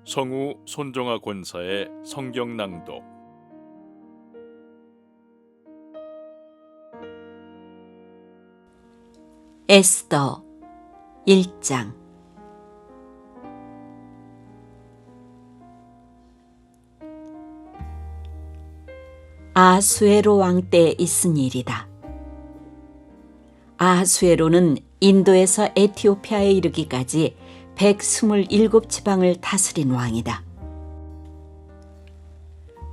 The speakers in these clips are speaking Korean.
성우 손정아 권사의 성경 낭독. 에스더 1장. 아하수에로 왕 때에 있은 일이다. 아하수에로는 인도에서 에티오피아에 이르기까지 127지방을 다스린 왕이다.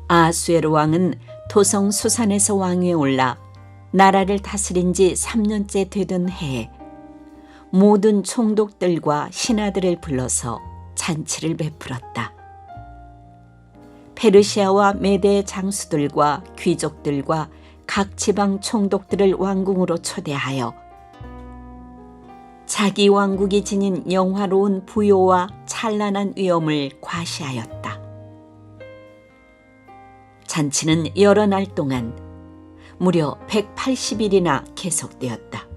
아하수에로 왕은 토성 수산에서 왕위에 올라 나라를 다스린 지 3년째 되던 해에 모든 총독들과 신하들을 불러서 잔치를 베풀었다. 페르시아와 메대의 장수들과 귀족들과 각 지방 총독들을 왕궁으로 초대하여 자기 왕국이 지닌 영화로운 부요와 찬란한 위엄을 과시하였다. 잔치는 여러 날 동안 무려 180일이나 계속되었다.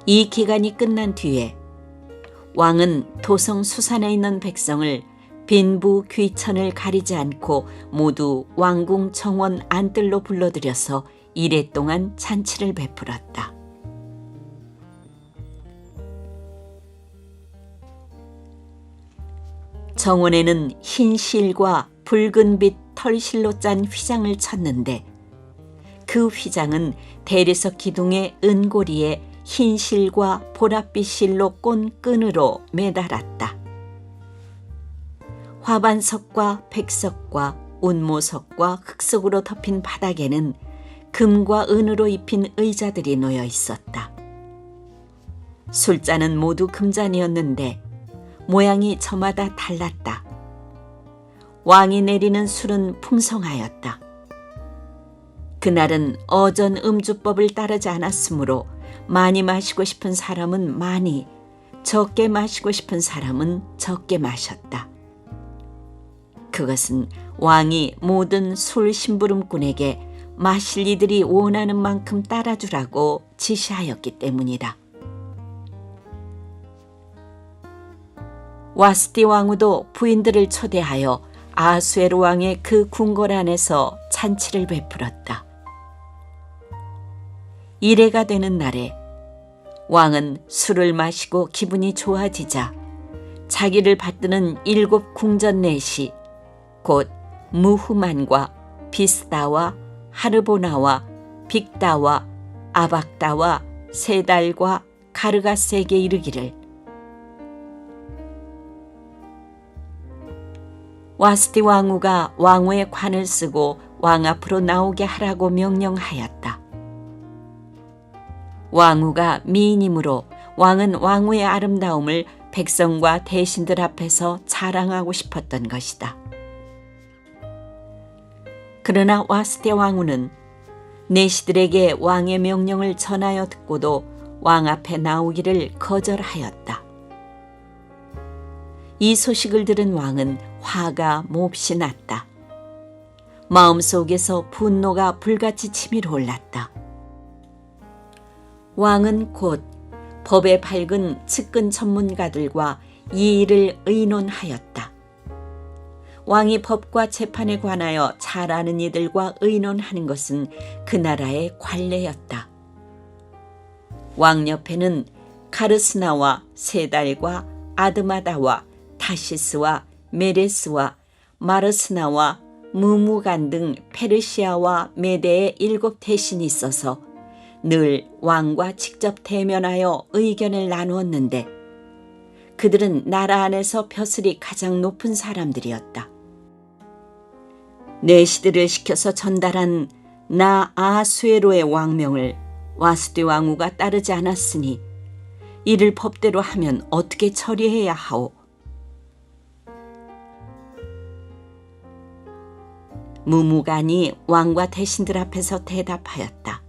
이 기간이 끝난 뒤에 왕은 토성 수산에 있는 백성을 빈부 귀천을 가리지 않고 모두 왕궁 정원 안뜰로 불러들여서 이래 동안 잔치를 베풀었다. 정원에는 흰 실과 붉은 빛 털실로 짠 휘장을 쳤는데 그 휘장은 대리석 기둥의 은고리에 흰 실과 보랏빛 실로 꼰 끈으로 매달았다. 화반석과 백석과 운모석과 흑석으로 덮인 바닥에는 금과 은으로 입힌 의자들이 놓여 있었다. 술잔은 모두 금잔이었는데 모양이 저마다 달랐다. 왕이 내리는 술은 풍성하였다. 그날은 어전 음주법을 따르지 않았으므로 많이 마시고 싶은 사람은 많이, 적게 마시고 싶은 사람은 적게 마셨다. 그것은 왕이 모든 술 심부름꾼에게 마실 이들이 원하는 만큼 따라주라고 지시하였기 때문이다. 와스디 왕후도 부인들을 초대하여 아하수에로 왕의 그 궁궐 안에서 잔치를 베풀었다. 이래가 되는 날에 왕은 술을 마시고 기분이 좋아지자 자기를 받드는 7 궁전 넷이 곧 무후만과 비스다와 하르보나와 빅다와 아박다와 세달과 가르가스에게 이르기를 와스디 왕후가 왕후의 관을 쓰고 왕 앞으로 나오게 하라고 명령하였다. 왕후가 미인이므로 왕은 왕후의 아름다움을 백성과 대신들 앞에서 자랑하고 싶었던 것이다. 그러나 와스디 왕후는 내시들에게 왕의 명령을 전하여 듣고도 왕 앞에 나오기를 거절하였다. 이 소식을 들은 왕은 화가 몹시 났다. 마음속에서 분노가 불같이 치밀어 올랐다. 왕은 곧 법에 밝은 측근 전문가들과 이 일을 의논하였다. 왕이 법과 재판에 관하여 잘 아는 이들과 의논하는 것은 그 나라의 관례였다. 왕 옆에는 카르스나와 세달과 아드마다와 타시스와 메레스와 마르스나와 무무간 등 페르시아와 메대의 7 대신이 있어서 늘 왕과 직접 대면하여 의견을 나누었는데 그들은 나라 안에서 벼슬이 가장 높은 사람들이었다. 내시들을 시켜서 전달한 나 아하수에로의 왕명을 와스디 왕후가 따르지 않았으니 이를 법대로 하면 어떻게 처리해야 하오? 무무간이 왕과 대신들 앞에서 대답하였다.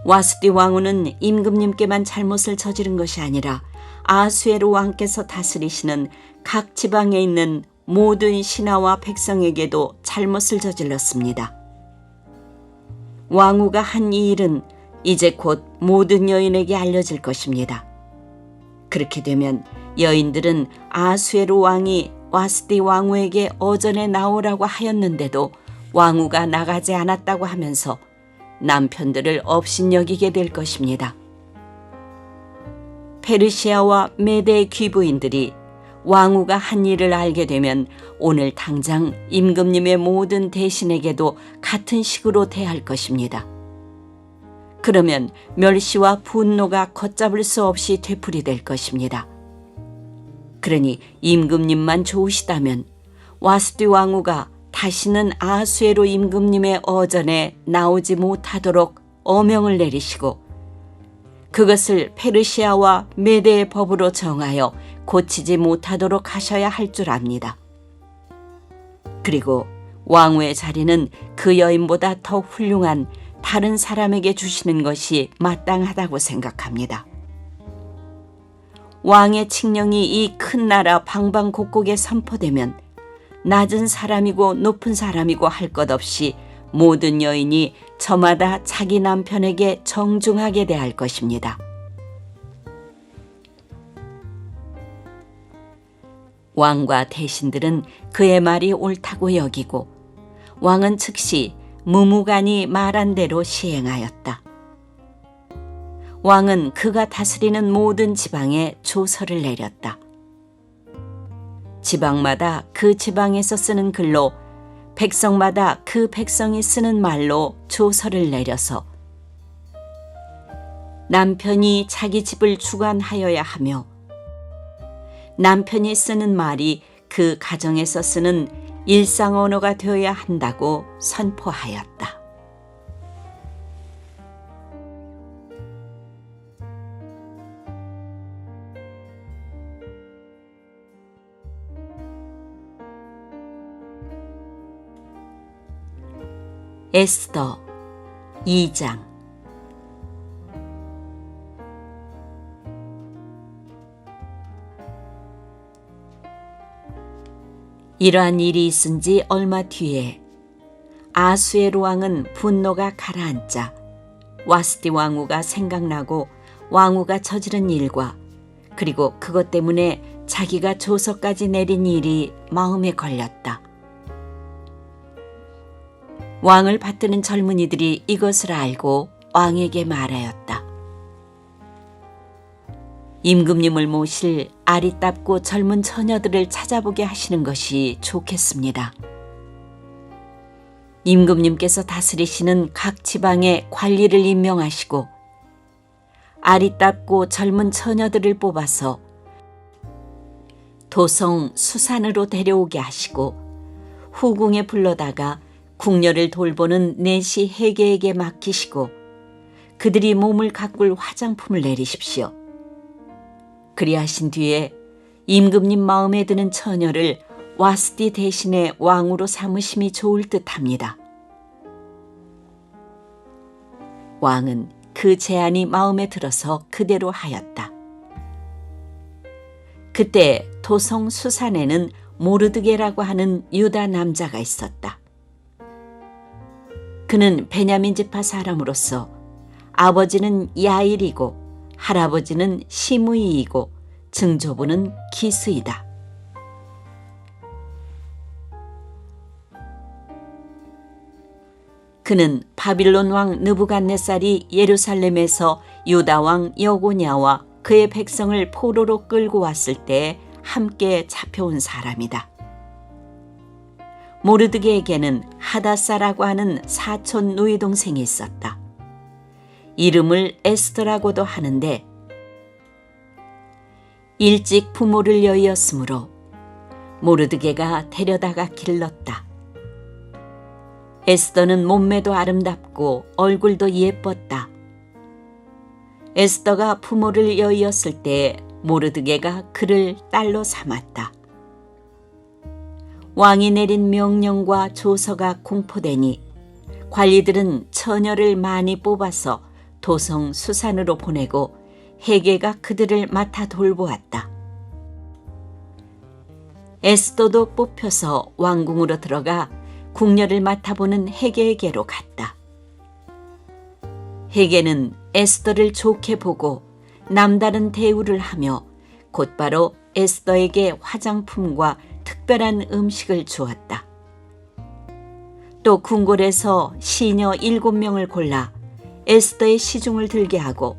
와스디 왕후는 임금님께만 잘못을 저지른 것이 아니라 아하수에로 왕께서 다스리시는 각 지방에 있는 모든 신하와 백성에게도 잘못을 저질렀습니다. 왕후가 한 이 일은 이제 곧 모든 여인에게 알려질 것입니다. 그렇게 되면 여인들은 아수에로 왕이 와스디 왕후에게 어전에 나오라고 하였는데도 왕후가 나가지 않았다고 하면서 남편들을 업신여기게 될 것입니다. 페르시아와 메대 귀부인들이 왕후가 한 일을 알게 되면 오늘 당장 임금님의 모든 대신에게도 같은 식으로 대할 것입니다. 그러면 멸시와 분노가 걷잡을 수 없이 되풀이될 것입니다. 그러니 임금님만 좋으시다면 와스디 왕후가 다시는 아수에로 임금님의 어전에 나오지 못하도록 어명을 내리시고 그것을 페르시아와 메대의 법으로 정하여 고치지 못하도록 하셔야 할 줄 압니다. 그리고 왕후의 자리는 그 여인보다 더 훌륭한 다른 사람에게 주시는 것이 마땅하다고 생각합니다. 왕의 칙령이 이 큰 나라 방방곡곡에 선포되면 낮은 사람이고 높은 사람이고 할 것 없이 모든 여인이 저마다 자기 남편에게 정중하게 대할 것입니다. 왕과 대신들은 그의 말이 옳다고 여기고 왕은 즉시 무무간이 말한 대로 시행하였다. 왕은 그가 다스리는 모든 지방에 조서를 내렸다. 지방마다 그 지방에서 쓰는 글로 백성마다 그 백성이 쓰는 말로 조서를 내려서 남편이 자기 집을 주관하여야 하며 남편이 쓰는 말이 그 가정에서 쓰는 일상 언어가 되어야 한다고 선포하였다. 에스더 2장. 이러한 일이 있은 지 얼마 뒤에 아수에로 왕은 분노가 가라앉자 와스디 왕후가 생각나고 왕후가 저지른 일과 그리고 그것 때문에 자기가 조서까지 내린 일이 마음에 걸렸다. 왕을 받드는 젊은이들이 이것을 알고 왕에게 말하였다. 임금님을 모실 아리답고 젊은 처녀들을 찾아보게 하시는 것이 좋겠습니다. 임금님께서 다스리시는 각 지방에 관리를 임명하시고 아리답고 젊은 처녀들을 뽑아서 도성 수산으로 데려오게 하시고 후궁에 불러다가 궁녀를 돌보는 내시 해계에게 맡기시고 그들이 몸을 가꿀 화장품을 내리십시오. 그리하신 뒤에 임금님 마음에 드는 처녀를 와스디 대신에 왕으로 삼으심이 좋을 듯합니다. 왕은 그 제안이 마음에 들어서 그대로 하였다. 그때 도성 수산에는 모르드게라고 하는 유다 남자가 있었다. 그는 베냐민 지파 사람으로서 아버지는 야일이고 할아버지는 시므이이고 증조부는 기스이다. 그는 바빌론 왕 느부갓네살이 예루살렘에서 유다 왕 여고냐와 그의 백성을 포로로 끌고 왔을 때 함께 잡혀온 사람이다. 모르드게에게는 하다사라고 하는 사촌 누이 동생이 있었다. 이름을 에스더라고도 하는데 일찍 부모를 여의었으므로 모르드게가 데려다가 길렀다. 에스더는 몸매도 아름답고 얼굴도 예뻤다. 에스더가 부모를 여의었을 때 모르드게가 그를 딸로 삼았다. 왕이 내린 명령과 조서가 공포되니 관리들은 처녀를 많이 뽑아서 도성 수산으로 보내고 해계가 그들을 맡아 돌보았다. 에스더도 뽑혀서 왕궁으로 들어가 궁녀를 맡아보는 해계에게로 갔다. 해계는 에스더를 좋게 보고 남다른 대우를 하며 곧바로 에스더에게 화장품과 특별한 음식을 주었다. 또 궁궐에서 시녀 7명을 골라 에스더의 시중을 들게 하고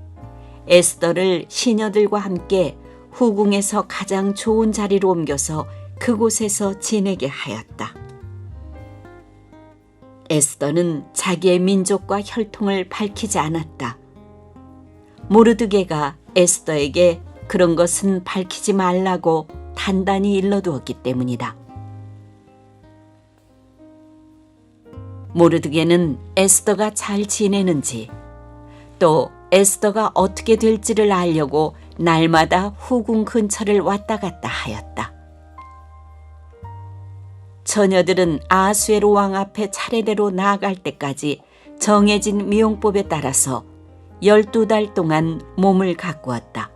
에스더를 시녀들과 함께 후궁에서 가장 좋은 자리로 옮겨서 그곳에서 지내게 하였다. 에스더는 자기의 민족과 혈통을 밝히지 않았다. 모르드게가 에스더에게 그런 것은 밝히지 말라고 단단히 일러두었기 때문이다. 모르드게는 에스더가 잘 지내는지 또 에스더가 어떻게 될지를 알려고 날마다 후궁 근처를 왔다 갔다 하였다. 처녀들은 아하수에로 왕 앞에 차례대로 나아갈 때까지 정해진 미용법에 따라서 12달 동안 몸을 가꾸었다.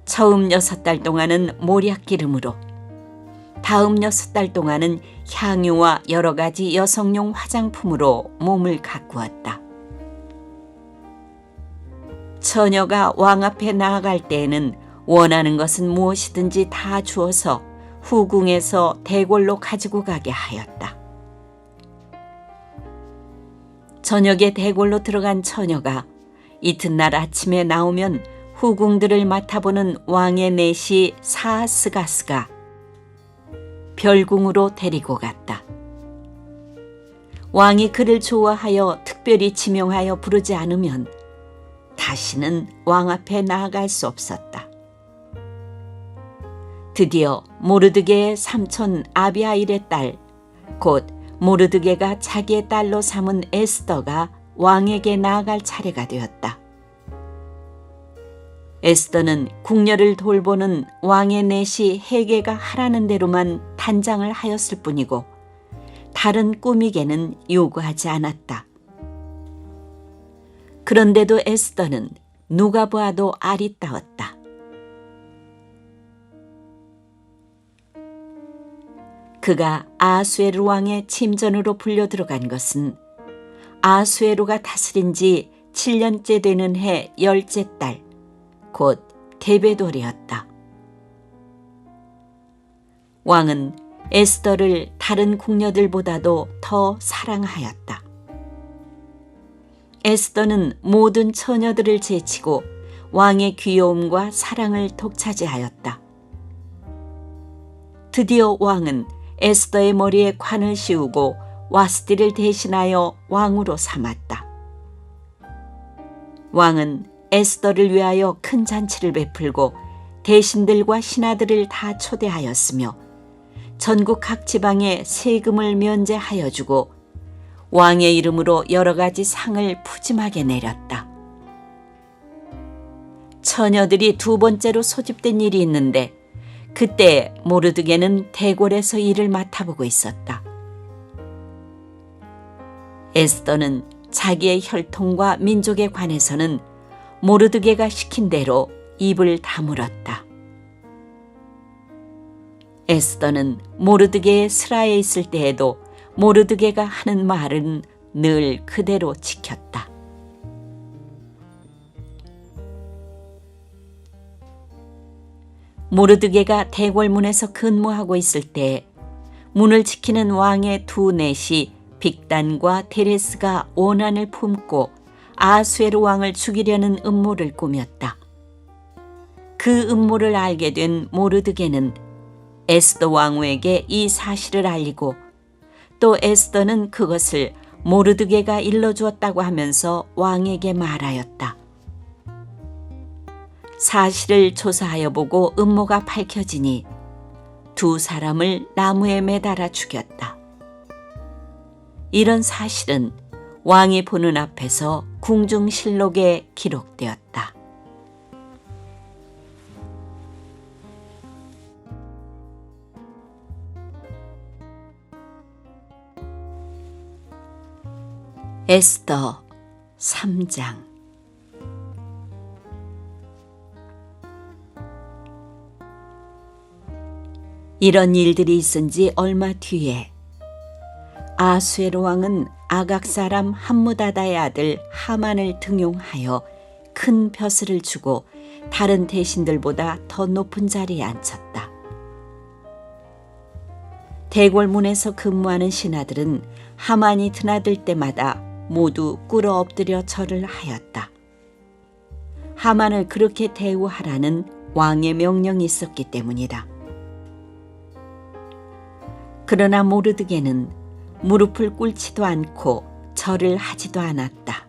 처음 6달 동안은 모략 기름으로, 다음 6달 동안은 향유와 여러 가지 여성용 화장품으로 몸을 가꾸었다. 처녀가 왕 앞에 나아갈 때에는 원하는 것은 무엇이든지 다 주어서 후궁에서 대궐로 가지고 가게 하였다. 저녁에 대궐로 들어간 처녀가 이튿날 아침에 나오면 후궁들을 맡아보는 왕의 내시 사하스가스가 별궁으로 데리고 갔다. 왕이 그를 좋아하여 특별히 지명하여 부르지 않으면 다시는 왕 앞에 나아갈 수 없었다. 드디어 모르드게의 삼촌 아비하일의 딸, 곧 모르드게가 자기의 딸로 삼은 에스더가 왕에게 나아갈 차례가 되었다. 에스더는 궁녀를 돌보는 왕의 내시 헤게가 하라는 대로만 단장을 하였을 뿐이고 다른 꾸미개는 요구하지 않았다. 그런데도 에스더는 누가 보아도 아리따웠다. 그가 아하수에로 왕의 침전으로 불려 들어간 것은 아하수에로가 다스린 지 7년째 되는 해 10째 달, 곧 데베돌이었다. 왕은 에스더를 다른 궁녀들보다도 더 사랑하였다. 에스더는 모든 처녀들을 제치고 왕의 귀여움과 사랑을 독차지하였다. 드디어 왕은 에스더의 머리에 관을 씌우고 와스디를 대신하여 왕으로 삼았다. 왕은 에스더를 위하여 큰 잔치를 베풀고 대신들과 신하들을 다 초대하였으며 전국 각 지방에 세금을 면제하여 주고 왕의 이름으로 여러 가지 상을 푸짐하게 내렸다. 처녀들이 두 번째로 소집된 일이 있는데 그때 모르드게는 대궐에서 일을 맡아보고 있었다. 에스더는 자기의 혈통과 민족에 관해서는 모르드게가 시킨 대로 입을 다물었다. 에스더는 모르드게의 스라에 있을 때에도 모르드게가 하는 말은 늘 그대로 지켰다. 모르드게가 대궐문에서 근무하고 있을 때 문을 지키는 왕의 두 넷이 빅단과 데레스가 원한을 품고 아하수에로 왕을 죽이려는 음모를 꾸몄다. 그 음모를 알게 된 모르드게는 에스더 왕후에게 이 사실을 알리고 또 에스더는 그것을 모르드게가 일러주었다고 하면서 왕에게 말하였다. 사실을 조사하여 보고 음모가 밝혀지니 두 사람을 나무에 매달아 죽였다. 이런 사실은 왕이 보는 앞에서 궁중실록에 기록되었다. 에스더 3장. 이런 일들이 있은 지 얼마 뒤에 아하수에로 왕은 아각 사람 함무다다의 아들 하만을 등용하여 큰 벼슬을 주고 다른 대신들보다 더 높은 자리에 앉혔다. 대궐문에서 근무하는 신하들은 하만이 드나들 때마다 모두 꿇어 엎드려 절을 하였다. 하만을 그렇게 대우하라는 왕의 명령이 있었기 때문이다. 그러나 모르드게는 무릎을 꿇지도 않고 절을 하지도 않았다.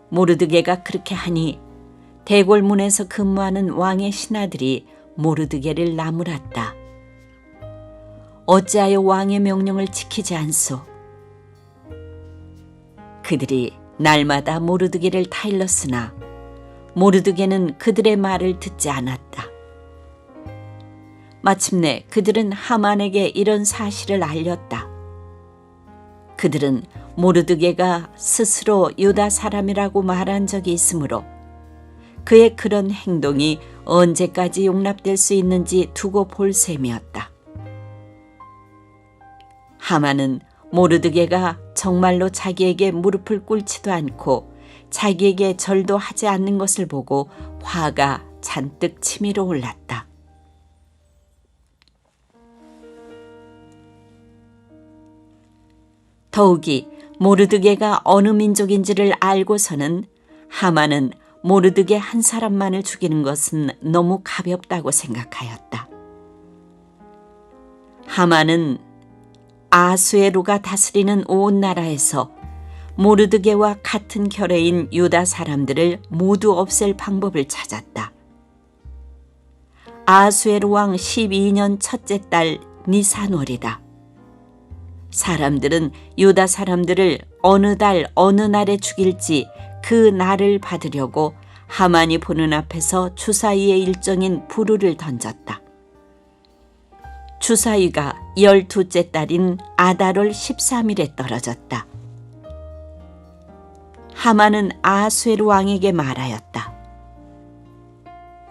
모르드게가 그렇게 하니 대궐문에서 근무하는 왕의 신하들이 모르드게를 나무랐다. 어찌하여 왕의 명령을 지키지 않소? 그들이 날마다 모르드게를 타일렀으나 모르드게는 그들의 말을 듣지 않았다. 마침내 그들은 하만에게 이런 사실을 알렸다. 그들은 모르드게가 스스로 유다 사람이라고 말한 적이 있으므로 그의 그런 행동이 언제까지 용납될 수 있는지 두고 볼 셈이었다. 하만은 모르드게가 정말로 자기에게 무릎을 꿇지도 않고 자기에게 절도 하지 않는 것을 보고 화가 잔뜩 치밀어 올랐다. 더욱이 모르드게가 어느 민족인지를 알고서는 하만은 모르드게 한 사람만을 죽이는 것은 너무 가볍다고 생각하였다. 하만은 아수에로가 다스리는 온 나라에서 모르드게와 같은 결의인 유다 사람들을 모두 없앨 방법을 찾았다. 아수에로 왕 12년 첫째 달 니산월이다. 사람들은 유다 사람들을 어느 달 어느 날에 죽일지 그 날을 받으려고 하만이 보는 앞에서 주사위의 일정인 부르를 던졌다. 주사위가 12째 달인 아달월 13일에 떨어졌다. 하만은 아수에로 왕에게 말하였다.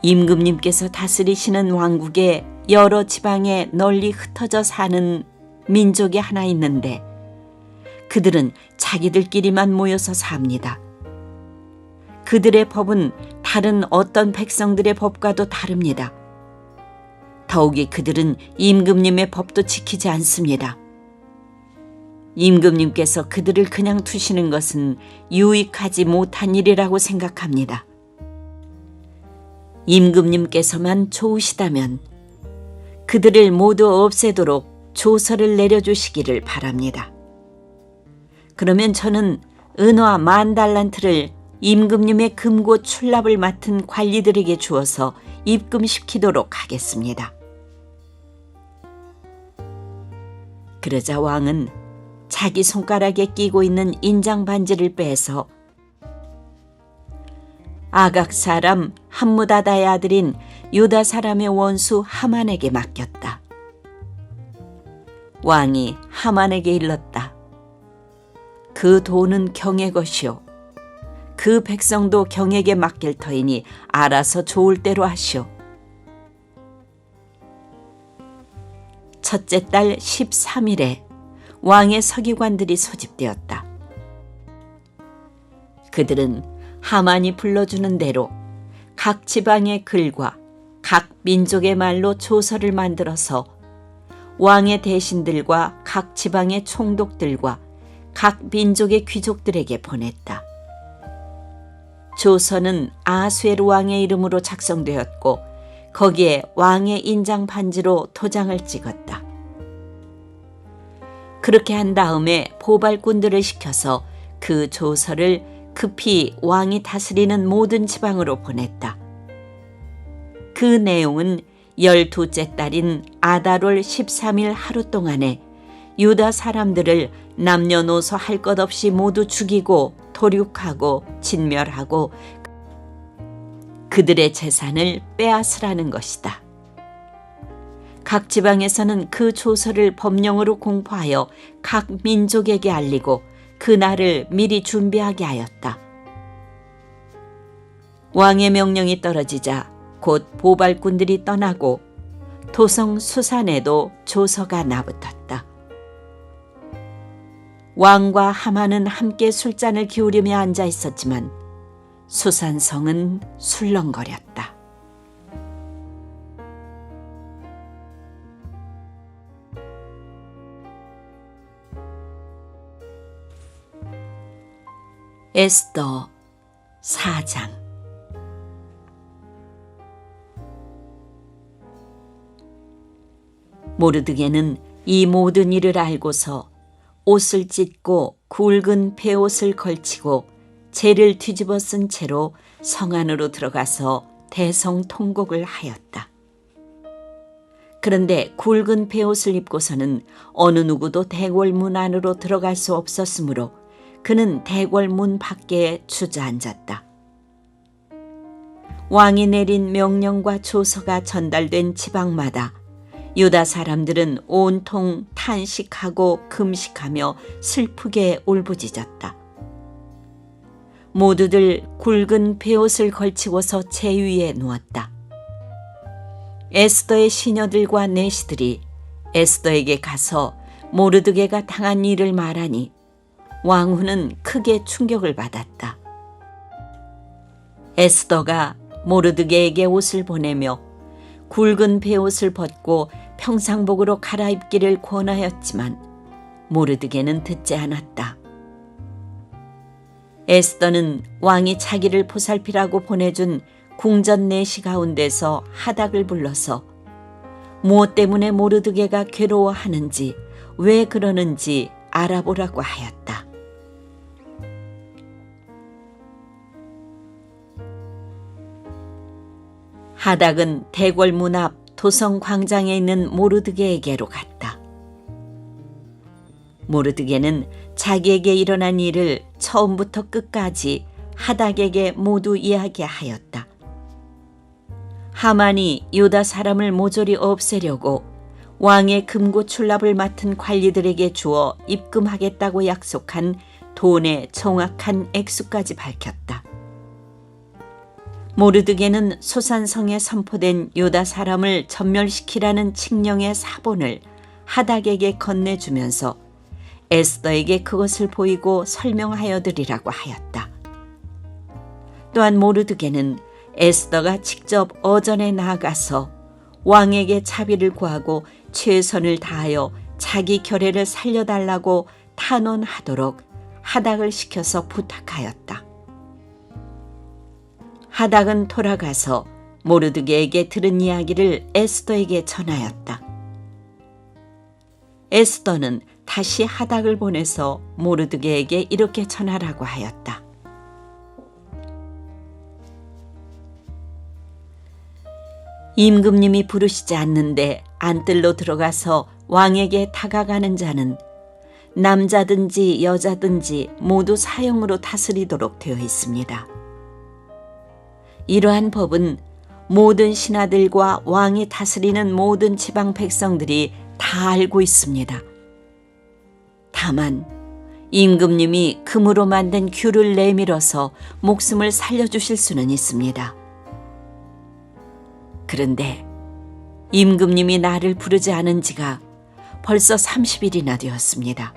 임금님께서 다스리시는 왕국에 여러 지방에 널리 흩어져 사는 민족이 하나 있는데 그들은 자기들끼리만 모여서 삽니다. 그들의 법은 다른 어떤 백성들의 법과도 다릅니다. 더욱이 그들은 임금님의 법도 지키지 않습니다. 임금님께서 그들을 그냥 두시는 것은 유익하지 못한 일이라고 생각합니다. 임금님께서만 좋으시다면 그들을 모두 없애도록 조서를 내려주시기를 바랍니다. 그러면 저는 은화 10,000달란트를 임금님의 금고 출납을 맡은 관리들에게 주어서 입금시키도록 하겠습니다. 그러자 왕은 자기 손가락에 끼고 있는 인장 반지를 빼서 아각 사람 함무다다의 아들인 유다 사람의 원수 하만에게 맡겼다. 왕이 하만에게 일렀다. 그 돈은 경의 것이요. 그 백성도 경에게 맡길 터이니 알아서 좋을 대로 하시오. 첫째 달 13일에 왕의 서기관들이 소집되었다. 그들은 하만이 불러주는 대로 각 지방의 글과 각 민족의 말로 조서를 만들어서 왕의 대신들과 각 지방의 총독들과 각 민족의 귀족들에게 보냈다. 조서는 아수에로 왕의 이름으로 작성되었고 거기에 왕의 인장 반지로 도장을 찍었다. 그렇게 한 다음에 보발꾼들을 시켜서 그 조서를 급히 왕이 다스리는 모든 지방으로 보냈다. 그 내용은 12째 달인 아달월 13일 하루 동안에 유다 사람들을 남녀노소 할 것 없이 모두 죽이고 도륙하고 진멸하고 그들의 재산을 빼앗으라는 것이다. 각 지방에서는 그 조서를 법령으로 공포하여 각 민족에게 알리고 그 날을 미리 준비하게 하였다. 왕의 명령이 떨어지자 곧 보발꾼들이 떠나고 도성 수산에도 조서가 나붙었다. 왕과 하만은 함께 술잔을 기울이며 앉아 있었지만 수산성은 술렁거렸다. 에스더 4장. 모르드게는 이 모든 일을 알고서 옷을 찢고 굵은 베옷을 걸치고 재를 뒤집어 쓴 채로 성 안으로 들어가서 대성통곡을 하였다. 그런데 굵은 베옷을 입고서는 어느 누구도 대궐문 안으로 들어갈 수 없었으므로 그는 대궐문 밖에 주저앉았다. 왕이 내린 명령과 조서가 전달된 지방마다 유다 사람들은 온통 탄식하고 금식하며 슬프게 울부짖었다. 모두들 굵은 베옷을 걸치고서 제 위에 누웠다. 에스더의 시녀들과 내시들이 에스더에게 가서 모르드게가 당한 일을 말하니 왕후는 크게 충격을 받았다. 에스더가 모르드게에게 옷을 보내며 굵은 베옷을 벗고 평상복으로 갈아입기를 권하였지만 모르드게는 듣지 않았다. 에스더는 왕이 자기를 보살피라고 보내준 궁전 내시 가운데서 하닥을 불러서 무엇 때문에 모르드게가 괴로워하는지 왜 그러는지 알아보라고 하였다. 하닥은 대궐문 앞 도성 광장에 있는 모르드게에게로 갔다. 모르드게는 자기에게 일어난 일을 처음부터 끝까지 하닥에게 모두 이야기하였다. 하만이 유다 사람을 모조리 없애려고 왕의 금고 출납을 맡은 관리들에게 주어 입금하겠다고 약속한 돈의 정확한 액수까지 밝혔다. 모르드게는 소산성에 선포된 유다 사람을 전멸시키라는 칙령의 사본을 하닥에게 건네주면서 에스더에게 그것을 보이고 설명하여 드리라고 하였다. 또한 모르드게는 에스더가 직접 어전에 나아가서 왕에게 자비를 구하고 최선을 다하여 자기 결혜를 살려달라고 탄원하도록 하닥을 시켜서 부탁하였다. 하닥은 돌아가서 모르드게에게 들은 이야기를 에스더에게 전하였다. 에스더는 다시 하닥을 보내서 모르드게에게 이렇게 전하라고 하였다. 임금님이 부르시지 않는데 안뜰로 들어가서 왕에게 다가가는 자는 남자든지 여자든지 모두 사형으로 다스리도록 되어 있습니다. 이러한 법은 모든 신하들과 왕이 다스리는 모든 지방 백성들이 다 알고 있습니다. 다만 임금님이 금으로 만든 규를 내밀어서 목숨을 살려주실 수는 있습니다. 그런데 임금님이 나를 부르지 않은 지가 벌써 30일이나 되었습니다.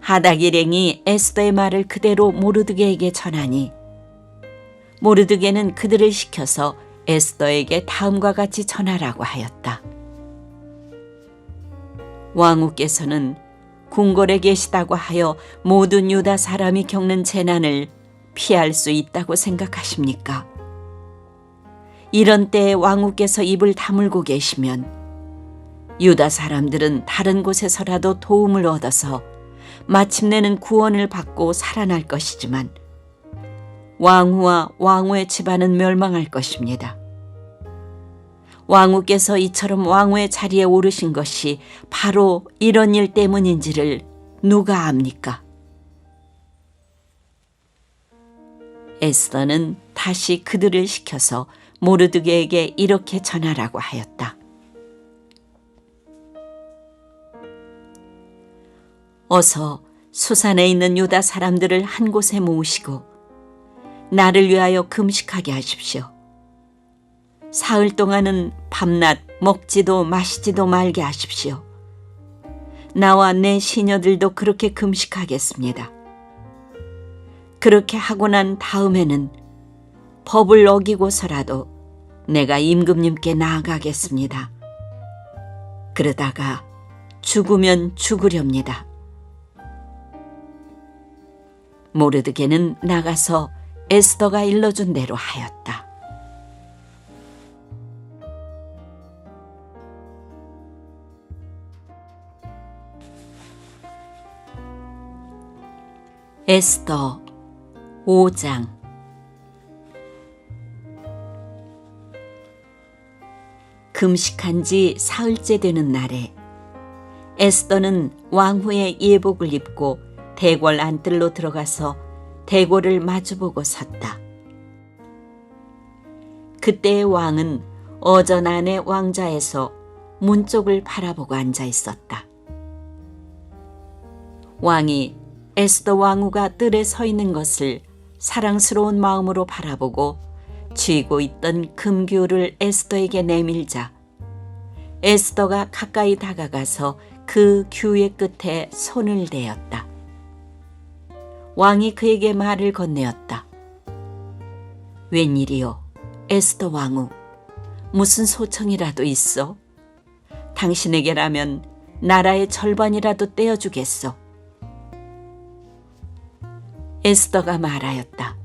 하닥 일행이 에스더의 말을 그대로 모르드게에게 전하니 모르드게는 그들을 시켜서 에스더에게 다음과 같이 전하라고 하였다. 왕후께서는 궁궐에 계시다고 하여 모든 유다 사람이 겪는 재난을 피할 수 있다고 생각하십니까? 이런 때에 왕후께서 입을 다물고 계시면 유다 사람들은 다른 곳에서라도 도움을 얻어서 마침내는 구원을 받고 살아날 것이지만 왕후와 왕후의 집안은 멸망할 것입니다. 왕후께서 이처럼 왕후의 자리에 오르신 것이 바로 이런 일 때문인지를 누가 압니까? 에스더는 다시 그들을 시켜서 모르드게에게 이렇게 전하라고 하였다. 어서 수산에 있는 유다 사람들을 한 곳에 모으시고 나를 위하여 금식하게 하십시오. 사흘 동안은 밤낮 먹지도 마시지도 말게 하십시오. 나와 내 시녀들도 그렇게 금식하겠습니다. 그렇게 하고 난 다음에는 법을 어기고서라도 내가 임금님께 나아가겠습니다. 그러다가 죽으면 죽으렵니다. 모르드게는 나가서 에스더가 일러준 대로 하였다. 에스더 5장. 금식한 지 사흘째 되는 날에 에스더는 왕후의 예복을 입고 대궐 안뜰로 들어가서 대궐을 마주보고 섰다. 그때의 왕은 어전 안의 왕자에서 문 쪽을 바라보고 앉아 있었다. 왕이 에스더 왕후가 뜰에 서 있는 것을 사랑스러운 마음으로 바라보고 쥐고 있던 금규를 에스더에게 내밀자 에스더가 가까이 다가가서 그 규의 끝에 손을 대었다. 왕이 그에게 말을 건네었다. 웬일이요, 에스더 왕후, 무슨 소청이라도 있어? 당신에게라면 나라의 절반이라도 떼어주겠소. 에스더가 말하였다.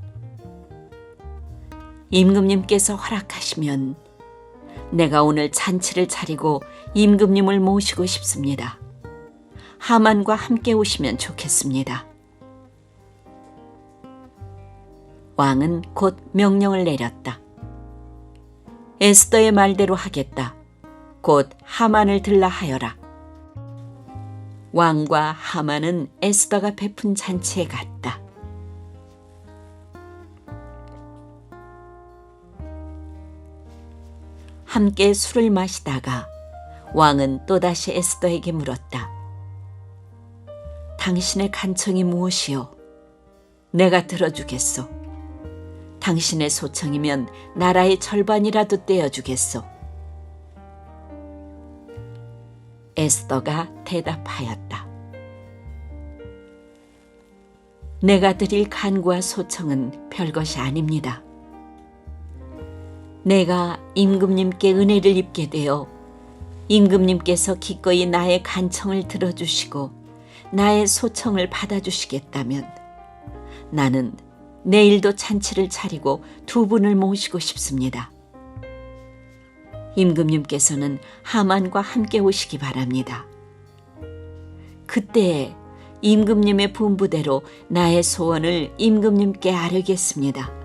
임금님께서 허락하시면 내가 오늘 잔치를 차리고 임금님을 모시고 싶습니다. 하만과 함께 오시면 좋겠습니다. 왕은 곧 명령을 내렸다. 에스더의 말대로 하겠다. 곧 하만을 들라 하여라. 왕과 하만은 에스더가 베푼 잔치에 갔다. 함께 술을 마시다가 왕은 또다시 에스더에게 물었다. 당신의 간청이 무엇이요? 내가 들어주겠소. 당신의 소청이면 나라의 절반이라도 떼어주겠소. 에스더가 대답하였다. 내가 드릴 간구와 소청은 별것이 아닙니다. 내가 임금님께 은혜를 입게 되어 임금님께서 기꺼이 나의 간청을 들어주시고 나의 소청을 받아주시겠다면 나는 내일도 잔치를 차리고 두 분을 모시고 싶습니다. 임금님께서는 하만과 함께 오시기 바랍니다. 그때 임금님의 분부대로 나의 소원을 임금님께 아뢰겠습니다.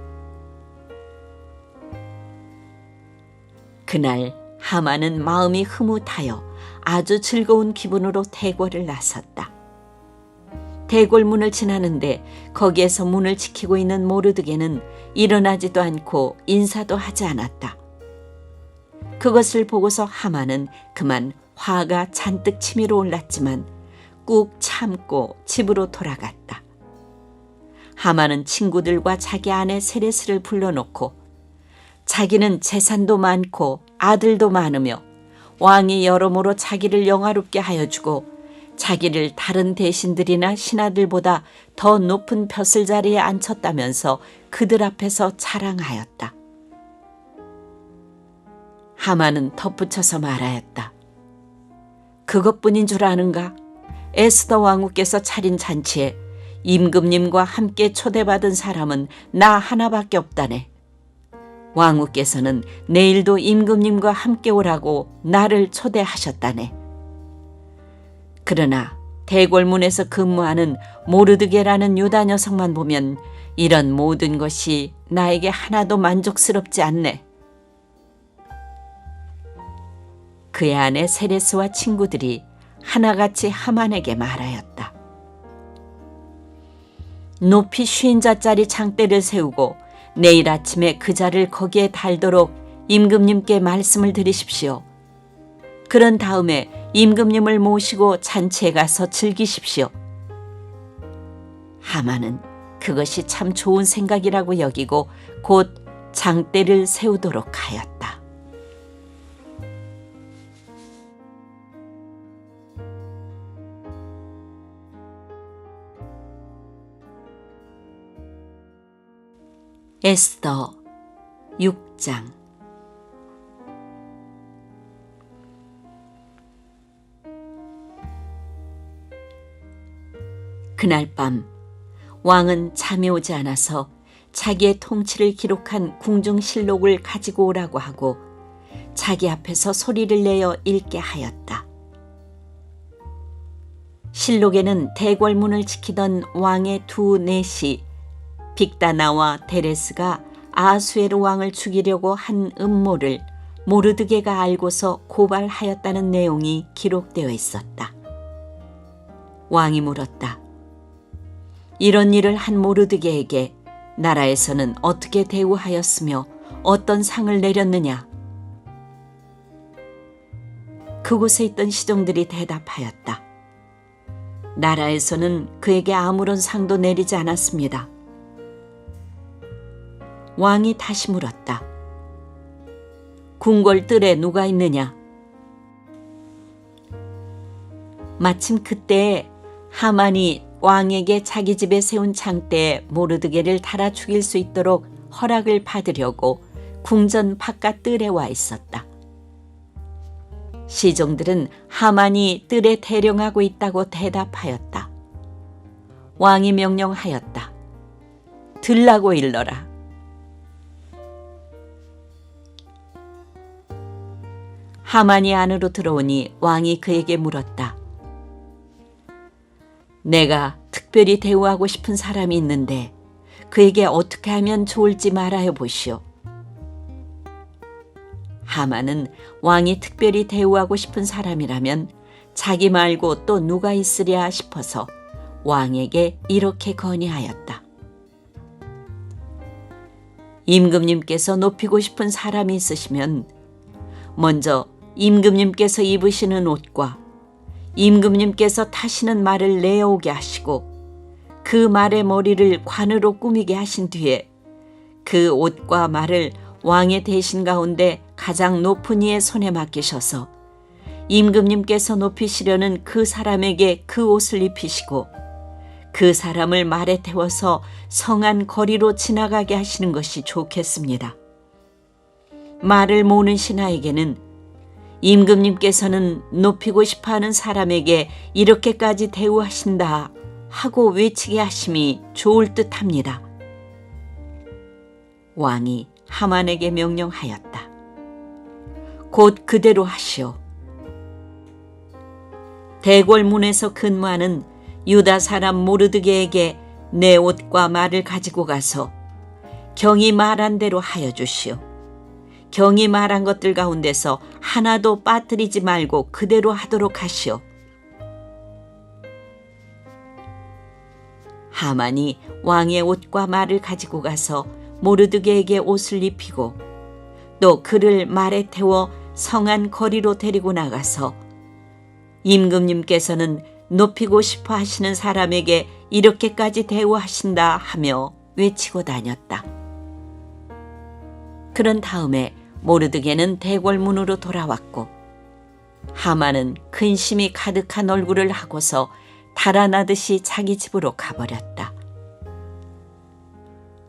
그날 하만은 마음이 흐뭇하여 아주 즐거운 기분으로 대궐을 나섰다. 대궐 문을 지나는데 거기에서 문을 지키고 있는 모르드게는 일어나지도 않고 인사도 하지 않았다. 그것을 보고서 하만은 그만 화가 잔뜩 치밀어 올랐지만 꾹 참고 집으로 돌아갔다. 하만은 친구들과 자기 아내 세레스를 불러놓고 자기는 재산도 많고 아들도 많으며 왕이 여러모로 자기를 영화롭게 하여 주고 자기를 다른 대신들이나 신하들보다 더 높은 벼슬자리에 앉혔다면서 그들 앞에서 자랑하였다. 하만은 덧붙여서 말하였다. 그것뿐인 줄 아는가? 에스더 왕후께서 차린 잔치에 임금님과 함께 초대받은 사람은 나 하나밖에 없다네. 왕후께서는 내일도 임금님과 함께 오라고 나를 초대하셨다네. 그러나 대궐문에서 근무하는 모르드게라는 유다 녀석만 보면 이런 모든 것이 나에게 하나도 만족스럽지 않네. 그의 아내 세레스와 친구들이 하나같이 하만에게 말하였다. 높이 50자짜리 장대를 세우고 내일 아침에 그 자를 거기에 달도록 임금님께 말씀을 드리십시오. 그런 다음에 임금님을 모시고 잔치에 가서 즐기십시오. 하만은 그것이 참 좋은 생각이라고 여기고 곧 장대를 세우도록 하였다. 에스더 6장. 그날 밤 왕은 잠이 오지 않아서 자기의 통치를 기록한 궁중실록을 가지고 오라고 하고 자기 앞에서 소리를 내어 읽게 하였다. 실록에는 대궐문을 지키던 왕의 두 내시 빅다나와 데레스가 아하수에로 왕을 죽이려고 한 음모를 모르드게가 알고서 고발하였다는 내용이 기록되어 있었다. 왕이 물었다. 이런 일을 한 모르드게에게 나라에서는 어떻게 대우하였으며 어떤 상을 내렸느냐? 그곳에 있던 시종들이 대답하였다. 나라에서는 그에게 아무런 상도 내리지 않았습니다. 왕이 다시 물었다. 궁궐 뜰에 누가 있느냐? 마침 그때에 하만이 왕에게 자기 집에 세운 창대에 모르드게를 달아 죽일 수 있도록 허락을 받으려고 궁전 바깥 뜰에 와 있었다. 시종들은 하만이 뜰에 대령하고 있다고 대답하였다. 왕이 명령하였다. 들라고 일러라. 하만이 안으로 들어오니 왕이 그에게 물었다. 내가 특별히 대우하고 싶은 사람이 있는데 그에게 어떻게 하면 좋을지 말하여 보시오. 하만은 왕이 특별히 대우하고 싶은 사람이라면 자기 말고 또 누가 있으랴 싶어서 왕에게 이렇게 건의하였다. 임금님께서 높이고 싶은 사람이 있으시면 먼저 임금님께서 입으시는 옷과 임금님께서 타시는 말을 내어오게 하시고 그 말의 머리를 관으로 꾸미게 하신 뒤에 그 옷과 말을 왕의 대신 가운데 가장 높은 이의 손에 맡기셔서 임금님께서 높이시려는 그 사람에게 그 옷을 입히시고 그 사람을 말에 태워서 성안 거리로 지나가게 하시는 것이 좋겠습니다. 말을 모는 신하에게는 임금님께서는 높이고 싶어하는 사람에게 이렇게까지 대우하신다 하고 외치게 하심이 좋을 듯합니다. 왕이 하만에게 명령하였다. 곧 그대로 하시오. 대궐문에서 근무하는 유다 사람 모르드게에게 내 옷과 말을 가지고 가서 경이 말한 대로 하여 주시오. 경이 말한 것들 가운데서 하나도 빠뜨리지 말고 그대로 하도록 하시오. 하만이 왕의 옷과 말을 가지고 가서 모르드게에게 옷을 입히고 또 그를 말에 태워 성안 거리로 데리고 나가서 임금님께서는 높이고 싶어 하시는 사람에게 이렇게까지 대우하신다 하며 외치고 다녔다. 그런 다음에 모르드게는 대궐문으로 돌아왔고 하만은 근심이 가득한 얼굴을 하고서 달아나듯이 자기 집으로 가버렸다.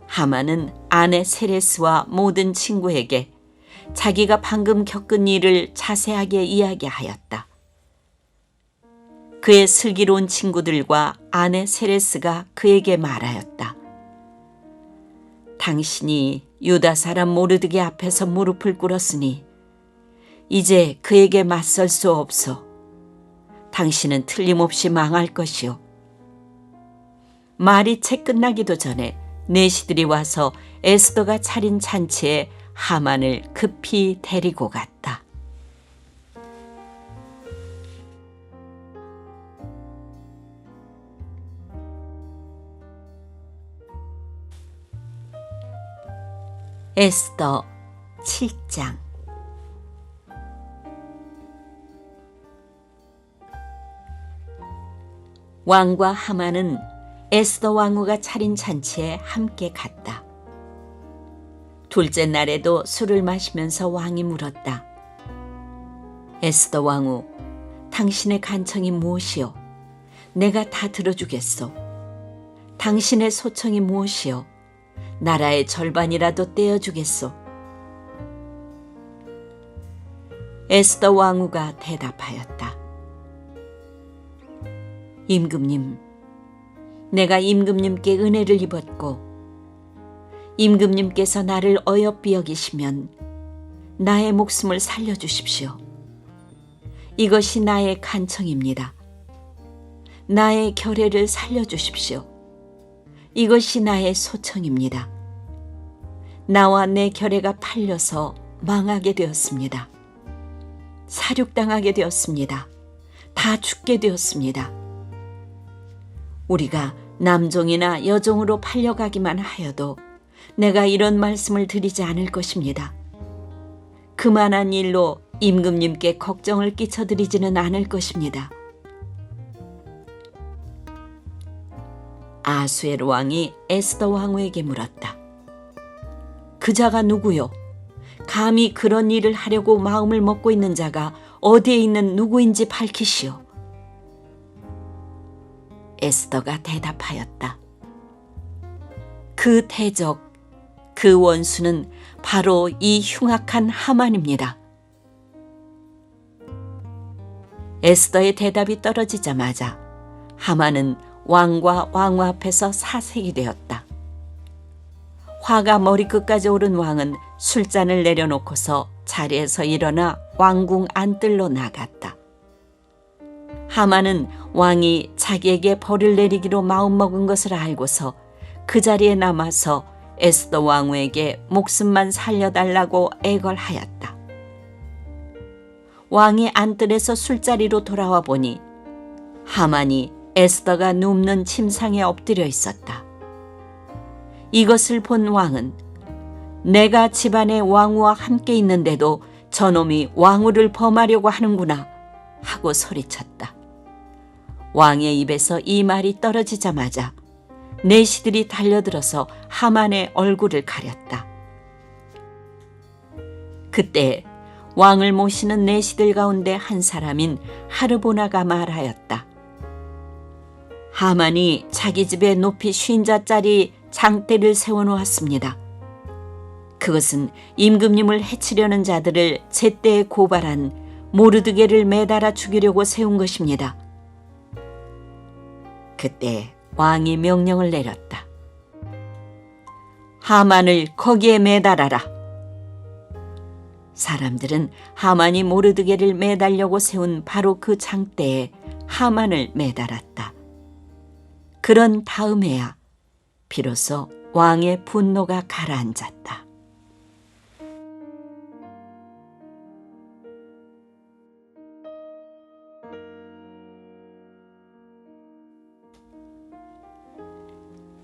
하만은 아내 세레스와 모든 친구에게 자기가 방금 겪은 일을 자세하게 이야기하였다. 그의 슬기로운 친구들과 아내 세레스가 그에게 말하였다. 당신이 유다 사람 모르드게 앞에서 무릎을 꿇었으니 이제 그에게 맞설 수 없어. 당신은 틀림없이 망할 것이오. 말이 채 끝나기도 전에 내시들이 와서 에스더가 차린 잔치에 하만을 급히 데리고 갔다. 에스더 7장. 왕과 하만은 에스더 왕후가 차린 잔치에 함께 갔다. 둘째 날에도 술을 마시면서 왕이 물었다. 에스더 왕후, 당신의 간청이 무엇이요? 내가 다 들어주겠소. 당신의 소청이 무엇이요? 나라의 절반이라도 떼어주겠소. 에스더 왕후가 대답하였다. 임금님, 내가 임금님께 은혜를 입었고 임금님께서 나를 어여삐 여기시면 나의 목숨을 살려주십시오. 이것이 나의 간청입니다. 나의 결혜를 살려주십시오. 이것이 나의 소청입니다. 나와 내 결혜가 팔려서 망하게 되었습니다. 사륙당하게 되었습니다. 다 죽게 되었습니다. 우리가 남종이나 여종으로 팔려가기만 하여도 내가 이런 말씀을 드리지 않을 것입니다. 그만한 일로 임금님께 걱정을 끼쳐드리지는 않을 것입니다. 아수에로 왕이 에스더 왕후에게 물었다. 그 자가 누구요? 감히 그런 일을 하려고 마음을 먹고 있는 자가 어디에 있는 누구인지 밝히시오. 에스더가 대답하였다. 그 대적, 그 원수는 바로 이 흉악한 하만입니다. 에스더의 대답이 떨어지자마자 하만은 왕과 왕후 앞에서 사색이 되었다. 화가 머리끝까지 오른 왕은 술잔을 내려놓고서 자리에서 일어나 왕궁 안뜰로 나갔다. 하만은 왕이 자기에게 벌을 내리기로 마음먹은 것을 알고서 그 자리에 남아서 에스더 왕후에게 목숨만 살려달라고 애걸하였다. 왕이 안뜰에서 술자리로 돌아와 보니 하만이 에스더가 눕는 침상에 엎드려 있었다. 이것을 본 왕은 내가 집안의 왕후와 함께 있는데도 저놈이 왕후를 범하려고 하는구나 하고 소리쳤다. 왕의 입에서 이 말이 떨어지자마자 내시들이 달려들어서 하만의 얼굴을 가렸다. 그때 왕을 모시는 내시들 가운데 한 사람인 하르보나가 말하였다. 하만이 자기 집에 높이 50자짜리 장대를 세워놓았습니다. 그것은 임금님을 해치려는 자들을 제때에 고발한 모르드게를 매달아 죽이려고 세운 것입니다. 그때 왕이 명령을 내렸다. 하만을 거기에 매달아라. 사람들은 하만이 모르드게를 매달려고 세운 바로 그 장대에 하만을 매달았다. 그런 다음에야 비로소 왕의 분노가 가라앉았다.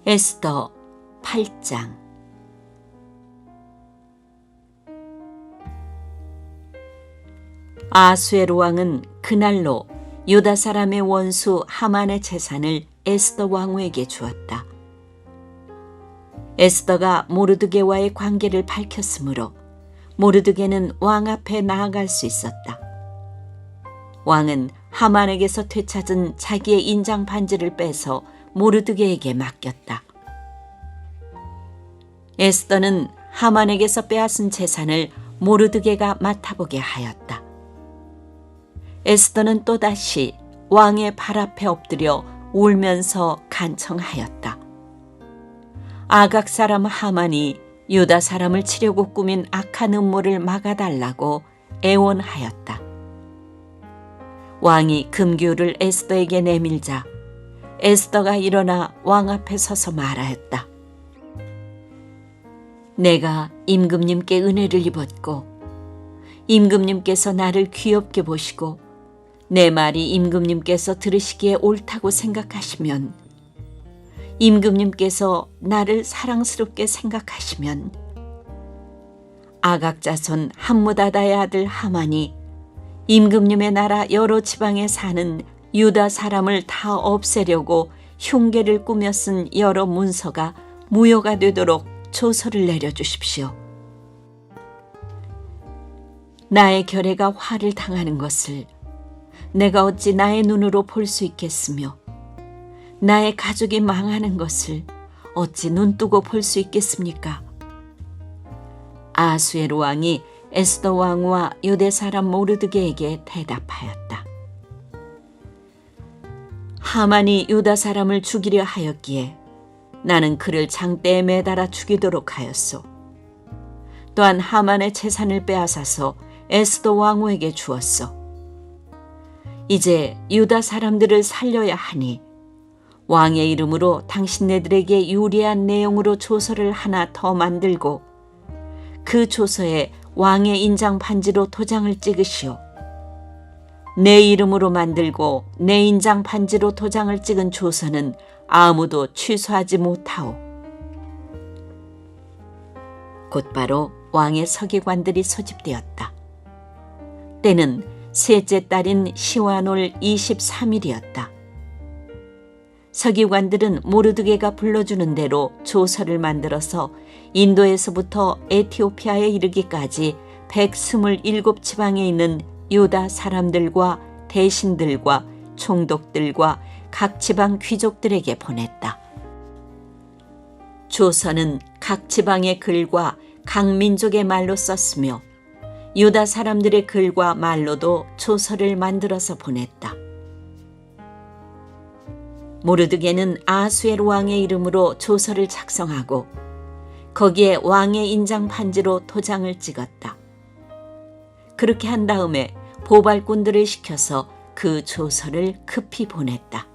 에스더 8장. 아수에로 왕은 그날로 유다 사람의 원수 하만의 재산을 에스더 왕후에게 주었다. 에스더가 모르드게와의 관계를 밝혔으므로 모르드게는 왕 앞에 나아갈 수 있었다. 왕은 하만에게서 되찾은 자기의 인장 반지를 빼서 모르드게에게 맡겼다. 에스더는 하만에게서 빼앗은 재산을 모르드게가 맡아보게 하였다. 에스더는 또다시 왕의 발 앞에 엎드려 울면서 간청하였다. 아각 사람 하만이 유다 사람을 치려고 꾸민 악한 음모를 막아달라고 애원하였다. 왕이 금규를 에스더에게 내밀자 에스더가 일어나 왕 앞에 서서 말하였다. 내가 임금님께 은혜를 입었고 임금님께서 나를 귀엽게 보시고 내 말이 임금님께서 들으시기에 옳다고 생각하시면, 임금님께서 나를 사랑스럽게 생각하시면 아각 자손 함무다다의 아들 하만이 임금님의 나라 여러 지방에 사는 유다 사람을 다 없애려고 흉계를 꾸며 쓴 여러 문서가 무효가 되도록 조서를 내려주십시오. 나의 결혜가 화를 당하는 것을 내가 어찌 나의 눈으로 볼 수 있겠으며 나의 가족이 망하는 것을 어찌 눈뜨고 볼 수 있겠습니까? 아수에로 왕이 에스더 왕후와 유대 사람 모르드게에게 대답하였다. 하만이 유다 사람을 죽이려 하였기에 나는 그를 장대에 매달아 죽이도록 하였소. 또한 하만의 재산을 빼앗아서 에스더 왕후에게 주었소. 이제 유다 사람들을 살려야 하니 왕의 이름으로 당신네들에게 유리한 내용으로 조서를 하나 더 만들고 그 조서에 왕의 인장 반지로 도장을 찍으시오. 내 이름으로 만들고 내 인장 반지로 도장을 찍은 조서는 아무도 취소하지 못하오. 곧바로 왕의 서기관들이 소집되었다. 때는 셋째 달인 시완올 23일이었다. 서기관들은 모르드게가 불러주는 대로 조서를 만들어서 인도에서부터 에티오피아에 이르기까지 127지방에 있는 유다 사람들과 대신들과 총독들과 각 지방 귀족들에게 보냈다. 조서는 각 지방의 글과 각 민족의 말로 썼으며 유다 사람들의 글과 말로도 조서를 만들어서 보냈다. 모르드게는 아수에로 왕의 이름으로 조서를 작성하고 거기에 왕의 인장 반지로 도장을 찍었다. 그렇게 한 다음에 보발꾼들을 시켜서 그 조서를 급히 보냈다.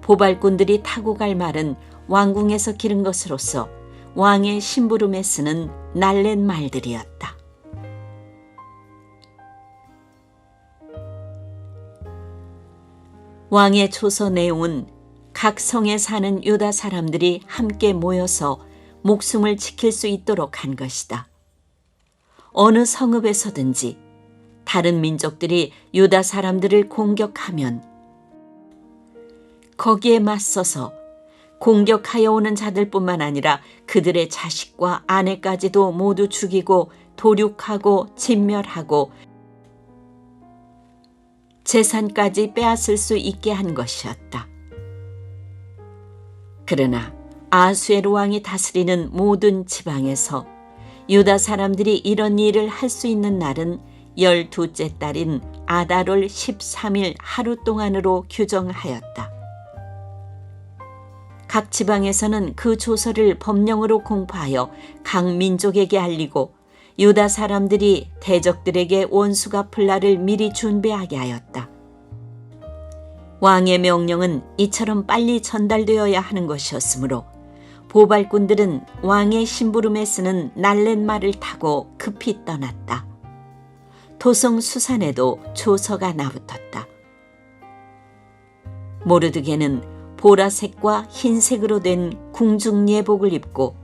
보발꾼들이 타고 갈 말은 왕궁에서 기른 것으로서 왕의 심부름에 쓰는 날랜 말들이었다. 왕의 조서 내용은 각 성에 사는 유다 사람들이 함께 모여서 목숨을 지킬 수 있도록 한 것이다. 어느 성읍에서든지 다른 민족들이 유다 사람들을 공격하면 거기에 맞서서 공격하여 오는 자들뿐만 아니라 그들의 자식과 아내까지도 모두 죽이고 도륙하고 진멸하고 재산까지 빼앗을 수 있게 한 것이었다. 그러나 아수에로 왕이 다스리는 모든 지방에서 유다 사람들이 이런 일을 할 수 있는 날은 12째 달인 아달월 13일 하루 동안으로 규정하였다. 각 지방에서는 그 조서를 법령으로 공포하여 각 민족에게 알리고 유다 사람들이 대적들에게 원수 갚을 날을 미리 준비하게 하였다. 왕의 명령은 이처럼 빨리 전달되어야 하는 것이었으므로 보발꾼들은 왕의 심부름에 쓰는 날랜 말을 타고 급히 떠났다. 도성 수산에도 조서가 나붙었다. 모르드게는 보라색과 흰색으로 된 궁중 예복을 입고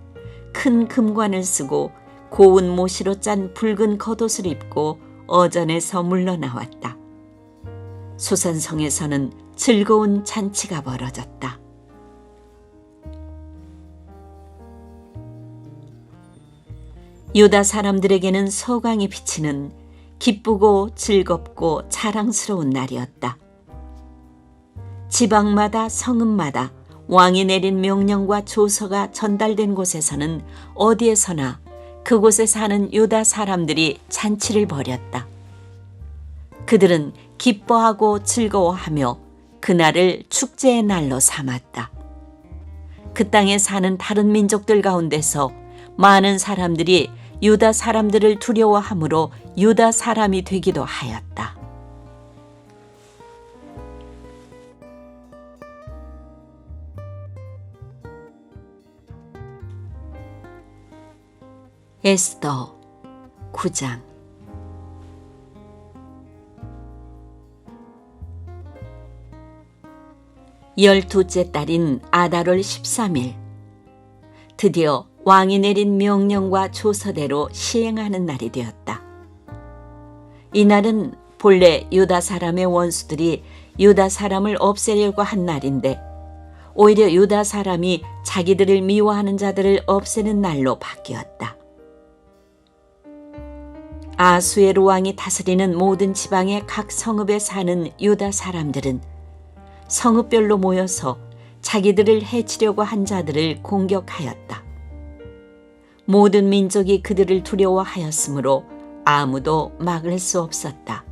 큰 금관을 쓰고 고운 모시로 짠 붉은 겉옷을 입고 어전에서 물러나왔다. 수산성에서는 즐거운 잔치가 벌어졌다. 유다 사람들에게는 서광이 비치는 기쁘고 즐겁고 자랑스러운 날이었다. 지방마다 성읍마다 왕이 내린 명령과 조서가 전달된 곳에서는 어디에서나 그곳에 사는 유다 사람들이 잔치를 벌였다. 그들은 기뻐하고 즐거워하며 그날을 축제의 날로 삼았다. 그 땅에 사는 다른 민족들 가운데서 많은 사람들이 유다 사람들을 두려워함으로 유다 사람이 되기도 하였다. 에스더 9장. 열두째 달인 아달월 13일, 드디어 왕이 내린 명령과 조서대로 시행하는 날이 되었다. 이날은 본래 유다 사람의 원수들이 유다 사람을 없애려고 한 날인데 오히려 유다 사람이 자기들을 미워하는 자들을 없애는 날로 바뀌었다. 아수에로 왕이 다스리는 모든 지방의 각 성읍에 사는 유다 사람들은 성읍별로 모여서 자기들을 해치려고 한 자들을 공격하였다. 모든 민족이 그들을 두려워하였으므로 아무도 막을 수 없었다.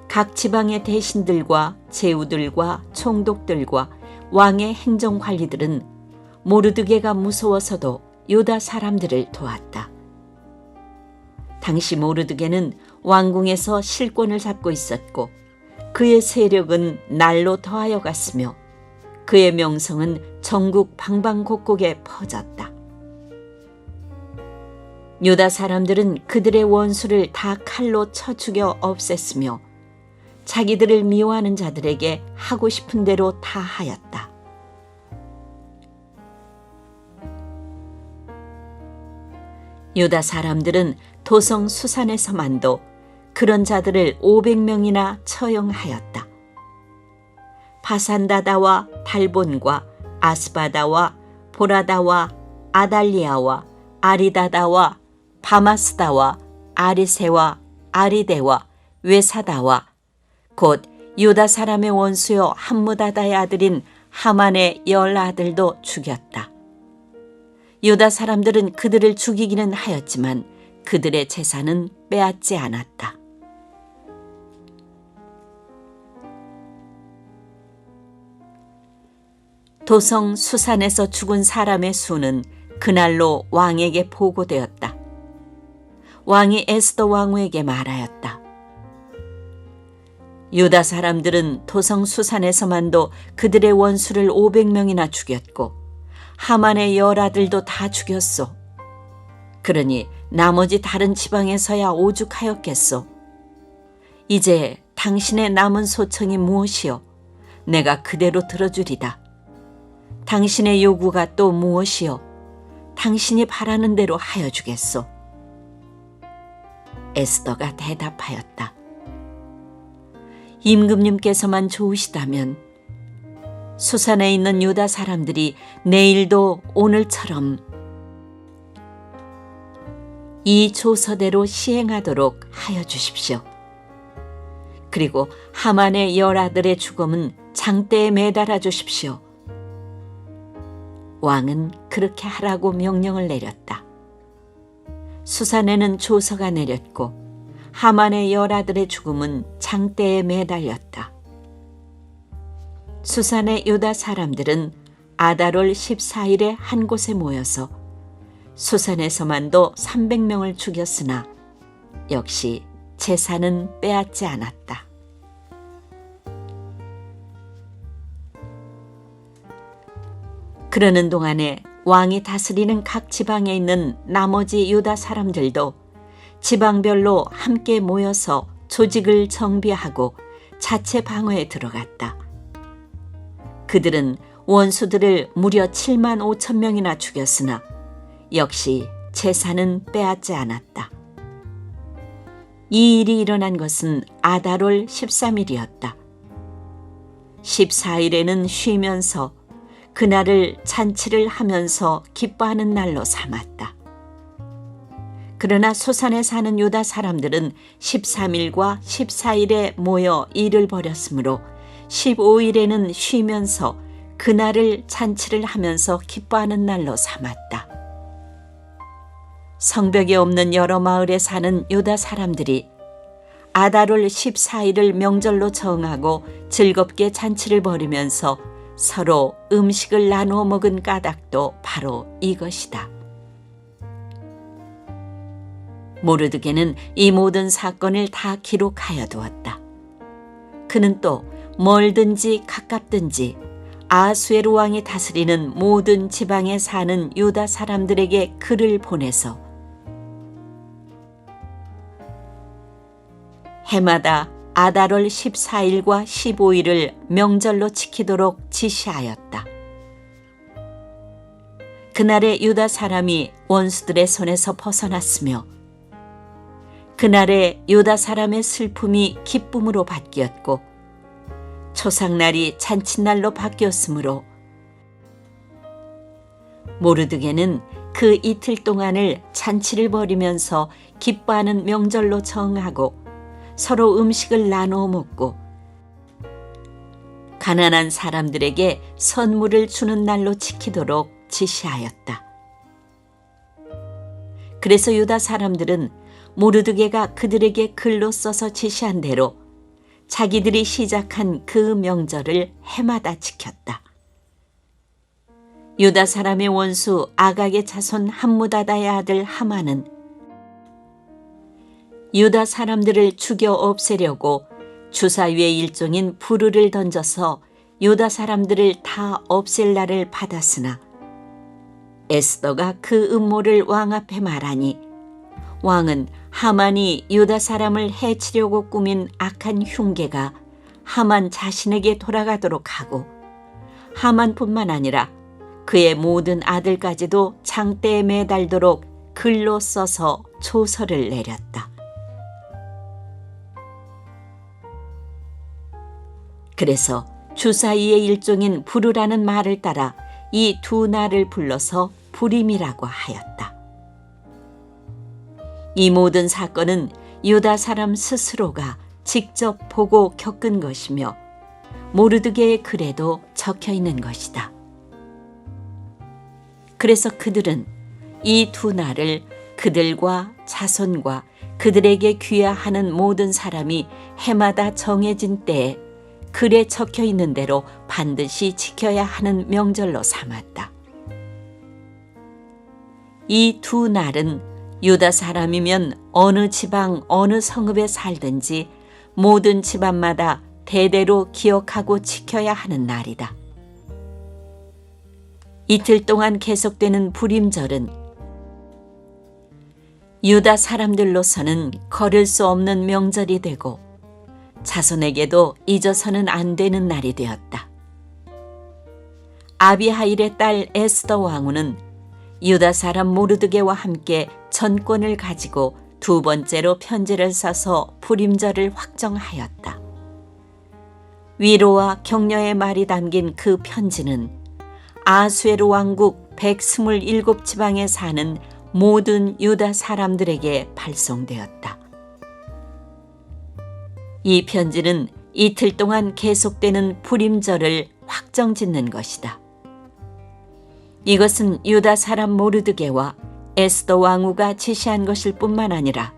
각 지방의 대신들과 제후들과 총독들과 왕의 행정관리들은 모르드게가 무서워서도 유다 사람들을 도왔다. 당시 모르드게는 왕궁에서 실권을 잡고 있었고 그의 세력은 날로 더하여 갔으며 그의 명성은 전국 방방곡곡에 퍼졌다. 유다 사람들은 그들의 원수를 다 칼로 쳐 죽여 없앴으며 자기들을 미워하는 자들에게 하고 싶은 대로 다 하였다. 유다 사람들은 도성 수산에서만도 그런 자들을 500명이나 처형하였다. 바산다다와 달본과 아스바다와 보라다와 아달리아와 아리다다와 바마스다와 아리세와 아리데와 외사다와 곧 유다 사람의 원수요 함무다다의 아들인 하만의 10 아들도 죽였다. 유다 사람들은 그들을 죽이기는 하였지만 그들의 재산은 빼앗지 않았다. 도성 수산에서 죽은 사람의 수는 그날로 왕에게 보고되었다. 왕이 에스더 왕후에게 말하였다. 유다 사람들은 도성 수산에서만도 그들의 원수를 500명이나 죽였고 하만의 10 아들도 다 죽였소. 그러니 나머지 다른 지방에서야 오죽하였겠소. 이제 당신의 남은 소청이 무엇이요? 내가 그대로 들어주리다. 당신의 요구가 또 무엇이요? 당신이 바라는 대로 하여 주겠소. 에스더가 대답하였다. 임금님께서만 좋으시다면 수산에 있는 유다 사람들이 내일도 오늘처럼 이 조서대로 시행하도록 하여 주십시오. 그리고 하만의 10 아들의 죽음은 장대에 매달아 주십시오. 왕은 그렇게 하라고 명령을 내렸다. 수산에는 조서가 내렸고 하만의 10 아들의 죽음은 장대에 매달렸다. 수산의 유다 사람들은 아달월 14일에 한 곳에 모여서 수산에서만도 300명을 죽였으나 역시 재산은 빼앗지 않았다. 그러는 동안에 왕이 다스리는 각 지방에 있는 나머지 유다 사람들도 지방별로 함께 모여서 조직을 정비하고 자체 방어에 들어갔다. 그들은 원수들을 무려 7만 5천 명이나 죽였으나 역시 재산은 빼앗지 않았다. 이 일이 일어난 것은 아달월 13일이었다. 14일에는 쉬면서 그날을 잔치를 하면서 기뻐하는 날로 삼았다. 그러나 수산에 사는 유다 사람들은 13일과 14일에 모여 일을 벌였으므로 15일에는 쉬면서 그날을 잔치를 하면서 기뻐하는 날로 삼았다. 성벽이 없는 여러 마을에 사는 유다 사람들이 아달월 14일을 명절로 정하고 즐겁게 잔치를 벌이면서 서로 음식을 나누어 먹은 까닭도 바로 이것이다. 모르드게는 이 모든 사건을 다 기록하여 두었다. 그는 또 멀든지 가깝든지 아수에로 왕이 다스리는 모든 지방에 사는 유다 사람들에게 글을 보내서 해마다 아달월 14일과 15일을 명절로 지키도록 지시하였다. 그날에 유다 사람이 원수들의 손에서 벗어났으며 그날에 유다 사람의 슬픔이 기쁨으로 바뀌었고 초상날이 잔칫날로 바뀌었으므로 모르드게는 그 이틀 동안을 잔치를 벌이면서 기뻐하는 명절로 정하고 서로 음식을 나누어 먹고 가난한 사람들에게 선물을 주는 날로 지키도록 지시하였다. 그래서 유다 사람들은 모르드게가 그들에게 글로 써서 지시한 대로 자기들이 시작한 그 명절을 해마다 지켰다. 유다 사람의 원수 아각의 자손 함무다다의 아들 하만은 유다 사람들을 죽여 없애려고 주사위의 일종인 부르를 던져서 유다 사람들을 다 없앨 날을 받았으나 에스더가 그 음모를 왕 앞에 말하니 왕은 하만이 유다 사람을 해치려고 꾸민 악한 흉계가 하만 자신에게 돌아가도록 하고 하만뿐만 아니라 그의 모든 아들까지도 장대에 매달도록 글로 써서 조서를 내렸다. 그래서 주사위의 일종인 부르라는 말을 따라 이 두 날을 불러서 부림이라고 하였다. 이 모든 사건은 유다 사람 스스로가 직접 보고 겪은 것이며 모르드게의 글에도 적혀 있는 것이다. 그래서 그들은 이 두 날을 그들과 자손과 그들에게 귀하하는 모든 사람이 해마다 정해진 때에 글에 적혀 있는 대로 반드시 지켜야 하는 명절로 삼았다. 이 두 날은 유다 사람이면 어느 지방 어느 성읍에 살든지 모든 집안마다 대대로 기억하고 지켜야 하는 날이다. 이틀 동안 계속되는 부림절은 유다 사람들로서는 거를 수 없는 명절이 되고 자손에게도 잊어서는 안 되는 날이 되었다. 아비하일의 딸 에스더 왕후는 유다 사람 모르드게와 함께 전권을 가지고 두 번째로 편지를 써서 부림절을 확정하였다. 위로와 격려의 말이 담긴 그 편지는 아수에르 왕국 127지방에 사는 모든 유다 사람들에게 발송되었다. 이 편지는 이틀 동안 계속되는 부림절을 확정짓는 것이다. 이것은 유다 사람 모르드게와 에스더 왕후가 지시한 것일 뿐만 아니라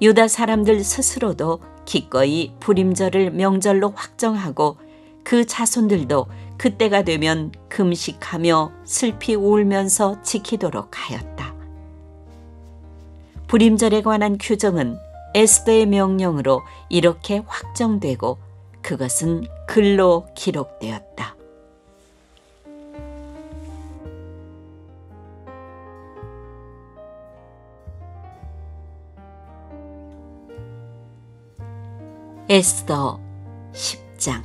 유다 사람들 스스로도 기꺼이 부림절을 명절로 확정하고 그 자손들도 그때가 되면 금식하며 슬피 울면서 지키도록 하였다. 부림절에 관한 규정은 에스더의 명령으로 이렇게 확정되고 그것은 글로 기록되었다. 에스더 10장.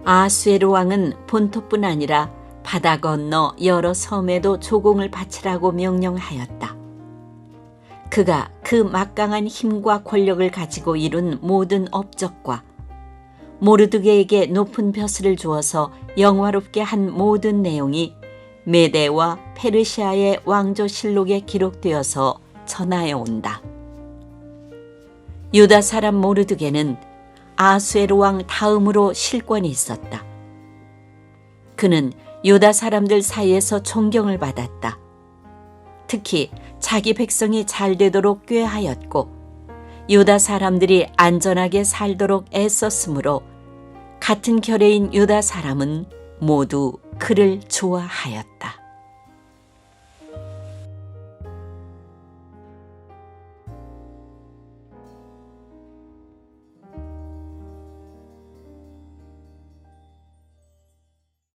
아수에르 왕은 본토뿐 아니라 바다 건너 여러 섬에도 조공을 바치라고 명령하였다. 그가 그 막강한 힘과 권력을 가지고 이룬 모든 업적과 모르드게에게 높은 벼슬을 주어서 영화롭게 한 모든 내용이 메데와 페르시아의 왕조실록에 기록되어서 전하여 온다. 유다 사람 모르드게는 아수에르 왕 다음으로 실권이 있었다. 그는 유다 사람들 사이에서 존경을 받았다. 특히 자기 백성이 잘 되도록 꾀하였고 유다 사람들이 안전하게 살도록 애썼으므로 같은 결의인 유다 사람은 모두 그를 좋아하였다.